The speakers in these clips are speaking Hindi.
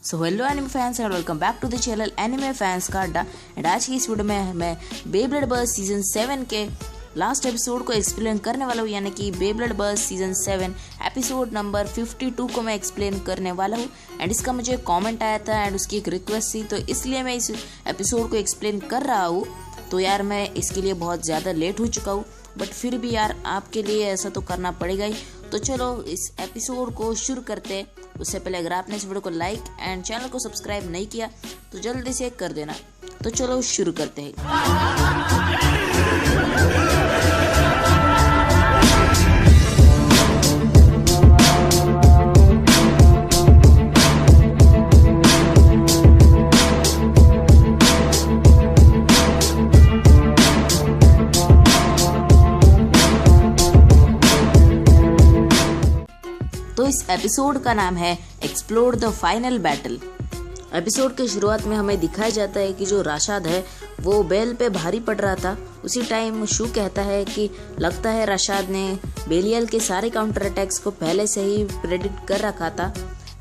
So hello anime fans and welcome back to the channel anime fans का अड्डा। एंड आज की इस वीडियो में मैं बेब्लेड बर्स सीजन 7 के लास्ट एपिसोड को एक्सप्लेन करने वाला हूँ, यानी कि बेब्लेड बर्स सीजन 7 एपिसोड नंबर 52 को मैं एक्सप्लेन करने वाला हूँ। एंड इसका मुझे कमेंट आया था एंड उसकी एक रिक्वेस्ट थी, तो इसलिए मैं इस एपिसोड को एक्सप्लेन कर रहा हूँ। तो यार मैं इसके लिए बहुत ज़्यादा लेट हो चुका हूँ, बट फिर भी यार आपके लिए ऐसा तो करना पड़ेगा ही। तो चलो इस एपिसोड को शुरू करते हैं। उससे पहले अगर आपने इस वीडियो को लाइक एंड चैनल को सब्सक्राइब नहीं किया तो जल्दी से कर देना। तो चलो शुरू करते हैं। तो इस एपिसोड का नाम है explore the final battle. Episode के शुरुआत में हमें दिखाया जाता है कि जो राशाद है वो बेल पे भारी पड़ रहा था। उसी टाइम शू कहता है कि लगता है राशाद ने बेलियल के सारे काउंटर अटैक्स को पहले से ही प्रेडिक्ट कर रखा था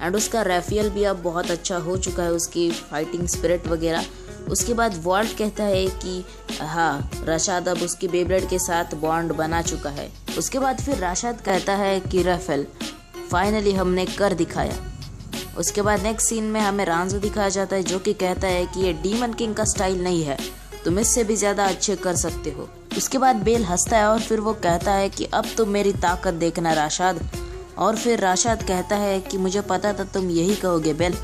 एंड उसका राफेल भी अब बहुत अच्छा हो चुका है, उसकी फाइटिंग स्पिरिट वगैरह। उसके बाद वॉल्ट कहता है कि हाँ, राशाद अब उसकी बेब्लेड के साथ बॉन्ड बना चुका है। उसके बाद फिर राशाद कहता है कि राफेल फाइनली हमने कर दिखाया। उसके बाद नेक्स्ट सीन में हमें रांजो दिखाया जाता है, जो कि कहता है कि ये डीमन किंग का स्टाइल नहीं है, तुम इससे भी ज्यादा अच्छे कर सकते हो। उसके बाद बेल हंसता है और फिर वो कहता है कि अब तुम मेरी ताकत देखना राशाद। और फिर राशाद कहता है कि मुझे पता था तुम यही कहोगे बेल।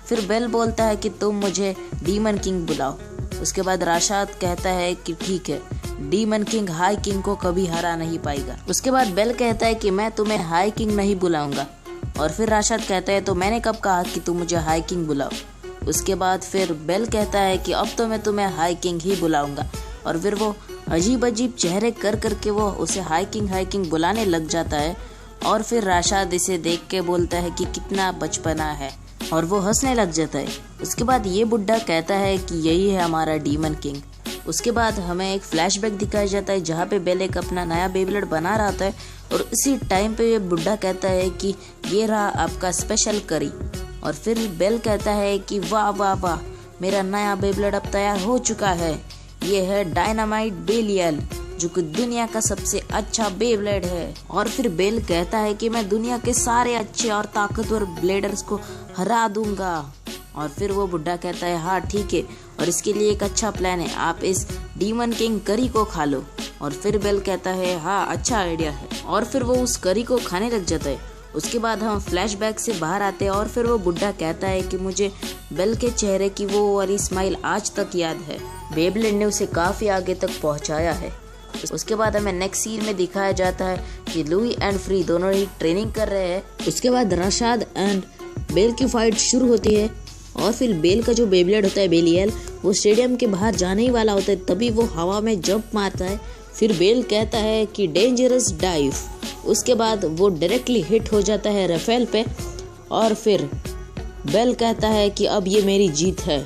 फिर बेल बोलता है कि तुम मुझे डीमन किंग बुलाओ। उसके बाद राशाद कहता है कि ठीक है, डीमन किंग हाई किंग को कभी हरा नहीं पाएगा। उसके बाद बेल कहता है कि मैं तुम्हें हाई किंग नहीं बुलाऊंगा। और फिर राशाद कहता है तो मैंने कब कहा कि तुम मुझे हाई किंग बुलाओ। उसके बाद फिर बेल कहता है कि अब तो मैं तुम्हें हाई किंग ही बुलाऊंगा। और फिर वो अजीब अजीब चेहरे कर करके वो उसे हाई किंग बुलाने लग जाता है। और फिर राशाद इसे देख के बोलता है कि कितना बचपना है, और वो हंसने लग जाता है। उसके बाद ये बुड्ढा कहता है कि यही है हमारा डीमन किंग। उसके बाद हमें एक फ्लैशबैक दिखाया जाता है जहाँ पे बेल एक अपना नया बेब्लेड बना रहा था और इसी टाइम पे ये बुड्ढा कहता है कि ये रहा आपका स्पेशल करी। और फिर बेल कहता है कि वाह वाह वाह, मेरा नया बेब्लेड अब तैयार हो चुका है। ये है डायनामाइट बेलियल, जो कि दुनिया का सबसे अच्छा बेब्लेड है। और फिर बेल कहता है कि मैं दुनिया के सारे अच्छे और ताकतवर ब्लेडर्स को हरा दूंगा। और फिर वो बुड्ढा कहता है हाँ ठीक है, और इसके लिए एक अच्छा प्लान है, आप इस डीमन किंग करी को खा लो। और फिर बेल कहता है हाँ अच्छा आइडिया है, और फिर वो उस करी को खाने लग जाता है। उसके बाद हम फ्लैशबैक से बाहर आते हैं और फिर वो बुड्ढा कहता है कि मुझे बेल के चेहरे की वो वाली स्माइल आज तक याद है, बेब्लेड ने उसे काफी आगे तक पहुंचाया है। उसके बाद हमें नेक्स्ट सीन में दिखाया जाता है कि लुई एंड फ्री दोनों ही ट्रेनिंग कर रहे हैं। उसके बाद राशाद एंड बेल की फाइट शुरू होती है और फिर बेल का जो बेब्लेड होता है बेलियल, वो स्टेडियम के बाहर जाने ही वाला होता है, तभी वो हवा में जंप मारता है। फिर बेल कहता है कि डेंजरस डाइव। उसके बाद वो डायरेक्टली हिट हो जाता है राफेल पे और फिर बेल कहता है कि अब ये मेरी जीत है,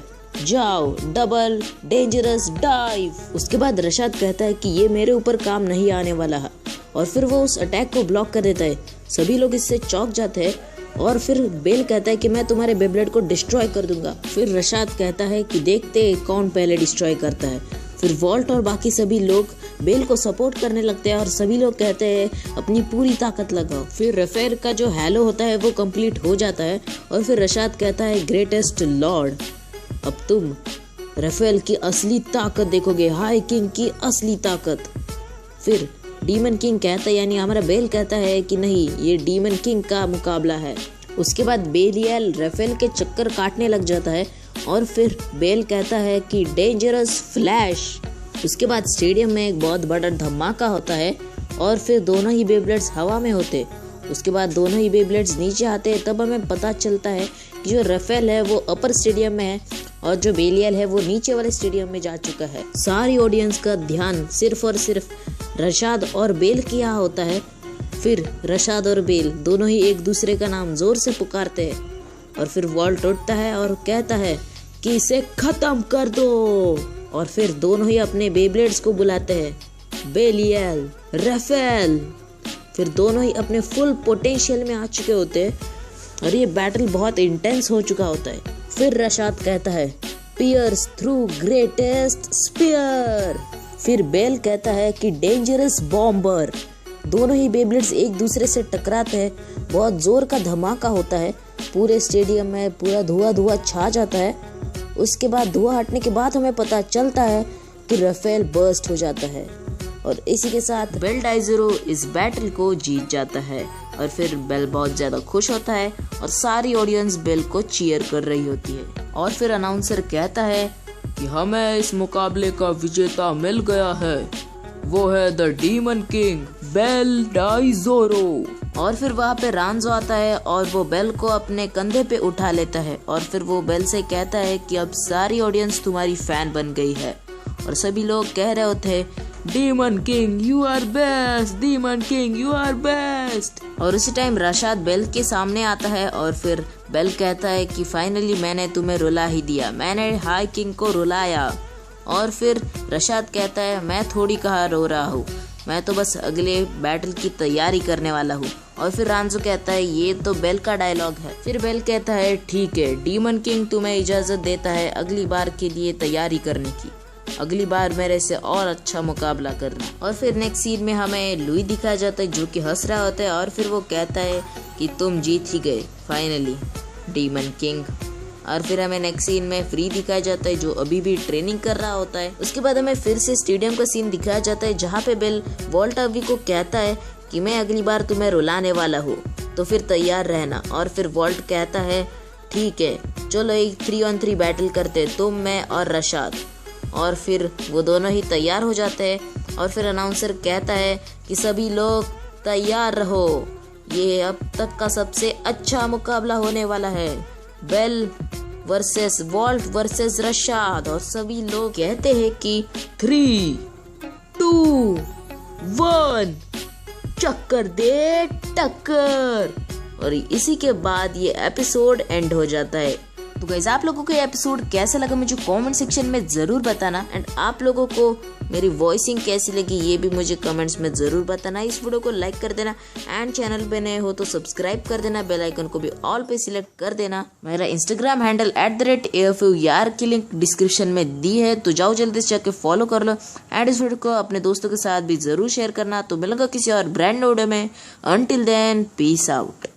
जाओ डबल डेंजरस डाइव। उसके बाद राशाद कहता है कि ये मेरे ऊपर काम नहीं आने वाला है और फिर वो उस अटैक को ब्लॉक कर देता है। सभी लोग इससे चौंक जाते हैं और फिर बेल कहता है कि मैं तुम्हारे बेब्लेड को डिस्ट्रॉय कर दूंगा। फिर राशाद कहता है कि देखते कौन पहले डिस्ट्रॉय करता है। फिर वॉल्ट और बाकी सभी लोग बेल को सपोर्ट करने लगते हैं और सभी लोग कहते हैं अपनी पूरी ताकत लगाओ। फिर राफेल का जो हैलो होता है वो कंप्लीट हो जाता है और फिर राशाद कहता है ग्रेटेस्ट लॉर्ड, अब तुम राफेल की असली ताकत देखोगे, हाई किंग की असली ताकत। फिर डीमन किंग कहता है, यानी हमारा बेल कहता है कि नहीं, ये डीमन किंग का मुकाबला है। उसके बाद बेलियल राफेल के चक्कर काटने लग जाता है और फिर बेल कहता है कि डेंजरस फ्लैश। उसके बाद स्टेडियम में एक बहुत बड़ा धमाका होता है और फिर दोनों ही बेब्लेड्स हवा में होते। उसके बाद दोनों ही बेब्लेड्स नीचे आते हैं, तब हमें पता चलता है कि जो राफेल है वो अपर स्टेडियम में है और जो बेलियल है वो नीचे वाले स्टेडियम में जा चुका है। सारी ऑडियंस का ध्यान सिर्फ और सिर्फ राशाद और बेल की यहाँ होता है। फिर राशाद और बेल दोनों ही एक दूसरे का नाम जोर से पुकारते हैं और फिर वॉल्ट उठता है और कहता है कि इसे खत्म कर दो। और फिर दोनों ही अपने बेब्लेड्स को बुलाते हैं, बेलियल, राफेल। फिर दोनों ही अपने फुल पोटेंशियल में आ चुके होते हैं और ये बैटल बहुत इंटेंस हो चुका होता है। फिर रशाद कहता है पियर्स थ्रू ग्रेटेस्ट स्पीयर। फिर बेल कहता है कि डेंजरस बॉम्बर। दोनों ही बेब्लेड्स एक दूसरे से टकराते हैं, बहुत जोर का धमाका होता है, पूरे स्टेडियम में पूरा धुआं छा जाता है। उसके बाद धुआं हटने के बाद हमें पता चलता है कि राफेल बर्स्ट हो जाता है और इसी के साथ बेल डाइजरो इस बैटल को जीत जाता है। और फिर बेल बहुत ज्यादा खुश होता है और सारी ऑडियंस बेल को चीयर कर रही होती है। और फिर अनाउंसर कहता है कि हमें इस मुकाबले का विजेता मिल गया है, वो है द डीमन किंग बेल डाइजरो। और फिर वहाँ पे रांजो आता है और वो बेल को अपने कंधे पे उठा लेता है और फिर वो बेल से कहता है कि अब सारी ऑडियंस तुम्हारी फैन बन गई है। और सभी लोग कह रहे होते हैं demon king you are best, demon king you are best. और उसी टाइम रशाद बेल के सामने आता है और फिर बेल कहता है कि फाइनली मैंने तुम्हें रुला ही दिया, मैंने हाई किंग को रुलाया। और फिर रशाद कहता है मैं थोड़ी कहाँ रो रहा हूँ, मैं तो बस अगले बैटल की तैयारी करने वाला हूँ। और फिर रांजो कहता है ये तो बेल का डायलॉग है। फिर बेल कहता है ठीक है, डीमन किंग तुम्हें इजाजत देता है अगली बार के लिए तैयारी करने की, अगली बार मेरे से और अच्छा मुकाबला करना। और फिर नेक्स्ट सीन में हमें लुई दिखाया जाता है जो कि हंस रहा होता है और फिर वो कहता है कि तुम जीत ही गए फाइनली डीमन किंग। और फिर हमें नेक्स्ट सीन में फ्री दिखाया जाता है जो अभी भी ट्रेनिंग कर रहा होता है। उसके बाद हमें फिर से स्टेडियम का सीन दिखाया जाता है जहाँ पे बेल वॉल्ट अवी को कहता है कि मैं अगली बार तुम्हें रुलाने वाला हूँ, तो फिर तैयार रहना। और फिर वॉल्ट कहता है ठीक है, चलो एक 3-on-3 बैटल करते, तुम मैं और रशाद। और फिर वो दोनों ही तैयार हो जाते हैं और फिर अनाउंसर कहता है कि सभी लोग तैयार रहो, ये अब तक का सबसे अच्छा मुकाबला होने वाला है, Bell versus Walt versus Rashad. और सभी लोग कहते हैं कि 3, 2, 1 चक्कर दे टक्कर। और इसी के बाद ये एपिसोड एंड हो जाता है। तो गाइस आप लोगों को ये एपिसोड कैसा लगा मुझे कमेंट सेक्शन में जरूर बताना। एंड आप लोगों को मेरी वॉइसिंग कैसी लगी ये भी मुझे कमेंट्स में जरूर बताना। इस वीडियो को लाइक कर देना एंड चैनल पे नए हो तो सब्सक्राइब कर देना, बेल आइकन को भी ऑल पे सिलेक्ट कर देना। मेरा इंस्टाग्राम हैंडल @AFU यार की लिंक डिस्क्रिप्शन में दी है, तो जाओ जल्दी से जाके फॉलो कर लो। एंड इस वीडियो को अपने दोस्तों के साथ भी जरूर शेयर करना। तो मिलूंगा किसी और ब्रांड वीडियो में, अंटिल देन पीस आउट।